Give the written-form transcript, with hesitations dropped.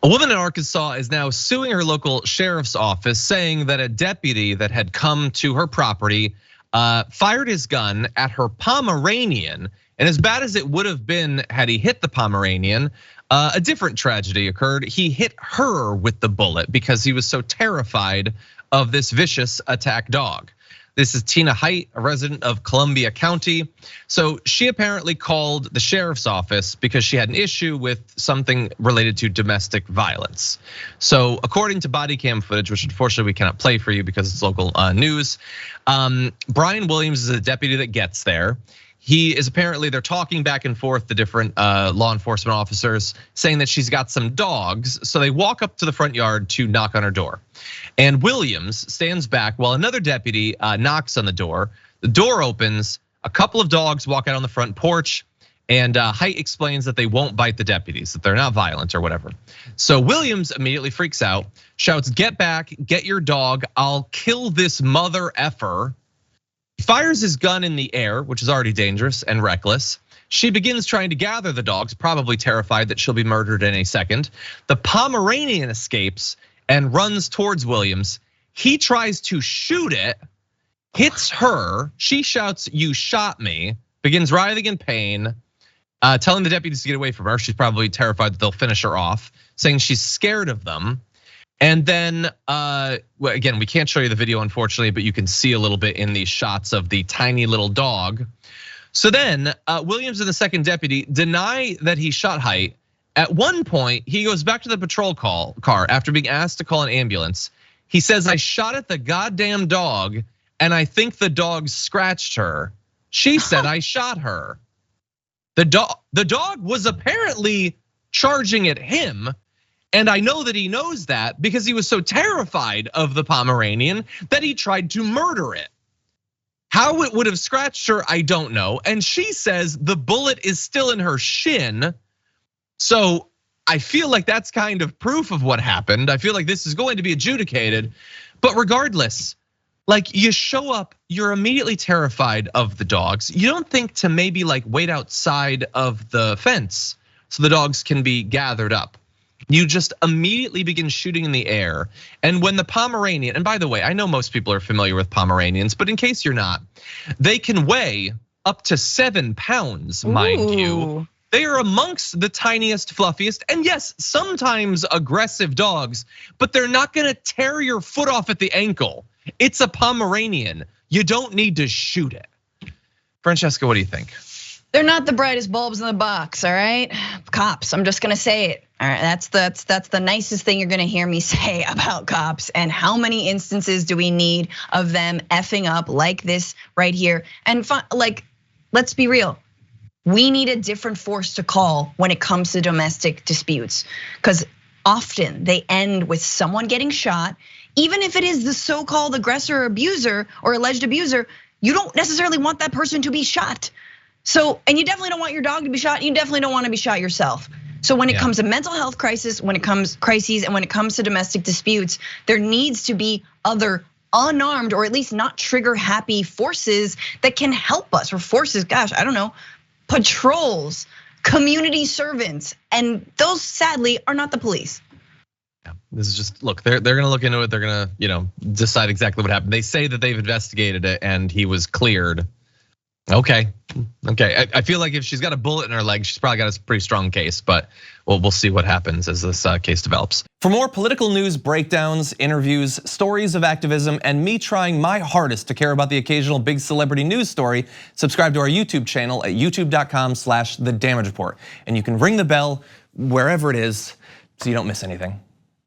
A woman in Arkansas is now suing her local sheriff's office, saying that a deputy that had come to her property fired his gun at her Pomeranian. And as bad as it would have been had he hit the Pomeranian, a different tragedy occurred. He hit her with the bullet because he was so terrified of this vicious attack dog. This is Tina Hight, a resident of Columbia County. So she apparently called the sheriff's office because she had an issue with something related to domestic violence. So according to body cam footage, which unfortunately we cannot play for you because it's local news, Brian Williams is a deputy that gets there. He is apparently, they're talking back and forth, the different law enforcement officers, saying that she's got some dogs. So they walk up to the front yard to knock on her door. And Williams stands back while another deputy knocks on the door. The door opens, a couple of dogs walk out on the front porch, and Hight explains that they won't bite the deputies, that they're not violent or whatever. So Williams immediately freaks out, shouts, "Get back, get your dog, I'll kill this mother effer." He fires his gun in the air, which is already dangerous and reckless. She begins trying to gather the dogs, probably terrified that she'll be murdered in a second. The Pomeranian escapes and runs towards Williams. He tries to shoot it, hits her. She shouts, "You shot me," begins writhing in pain, telling the deputies to get away from her. She's probably terrified that they'll finish her off, saying she's scared of them. And then, again, we can't show you the video, unfortunately, but you can see a little bit in these shots of the tiny little dog. So then, Williams and the second deputy deny that he shot Hight. At one point, he goes back to the patrol car after being asked to call an ambulance. He says, "I shot at the goddamn dog, and I think the dog scratched her. She said I shot her." The dog was apparently charging at him. And I know that he knows that because he was so terrified of the Pomeranian that he tried to murder it. How it would have scratched her, I don't know. And she says the bullet is still in her shin. So I feel like that's kind of proof of what happened. I feel like this is going to be adjudicated. But regardless, like you show up, you're immediately terrified of the dogs. You don't think to maybe like wait outside of the fence so the dogs can be gathered up. You just immediately begin shooting in the air. And when the Pomeranian, and by the way, I know most people are familiar with Pomeranians, but in case you're not, they can weigh up to 7 pounds, mind you. They are amongst the tiniest, fluffiest, and yes, sometimes aggressive dogs, but they're not gonna tear your foot off at the ankle. It's a Pomeranian. You don't need to shoot it. Francesca, what do you think? They're not the brightest bulbs in the box, all right? Cops, I'm just gonna say it. All right, that's the nicest thing you're gonna hear me say about cops. And how many instances do we need of them effing up like this right here? And like, let's be real. We need a different force to call when it comes to domestic disputes, because often they end with someone getting shot, even if it is the so-called aggressor or abuser or alleged abuser. You don't necessarily want that person to be shot. So, and you definitely don't want your dog to be shot. You definitely don't want to be shot yourself. So when it comes to mental health crisis, when it comes crises, and when it comes to domestic disputes, there needs to be other unarmed or at least not trigger happy forces that can help us, or forces, gosh, I don't know, patrols, community servants, and those sadly are not the police. Yeah, this is just, look, they're gonna look into it. They're gonna, decide exactly what happened. They say that they've investigated it and he was cleared. Okay. I feel like if she's got a bullet in her leg, she's probably got a pretty strong case, but we'll see what happens as this case develops. For more political news, breakdowns, interviews, stories of activism, and me trying my hardest to care about the occasional big celebrity news story, subscribe to our YouTube channel at youtube.com/thedamagereport. And you can ring the bell wherever it is so you don't miss anything.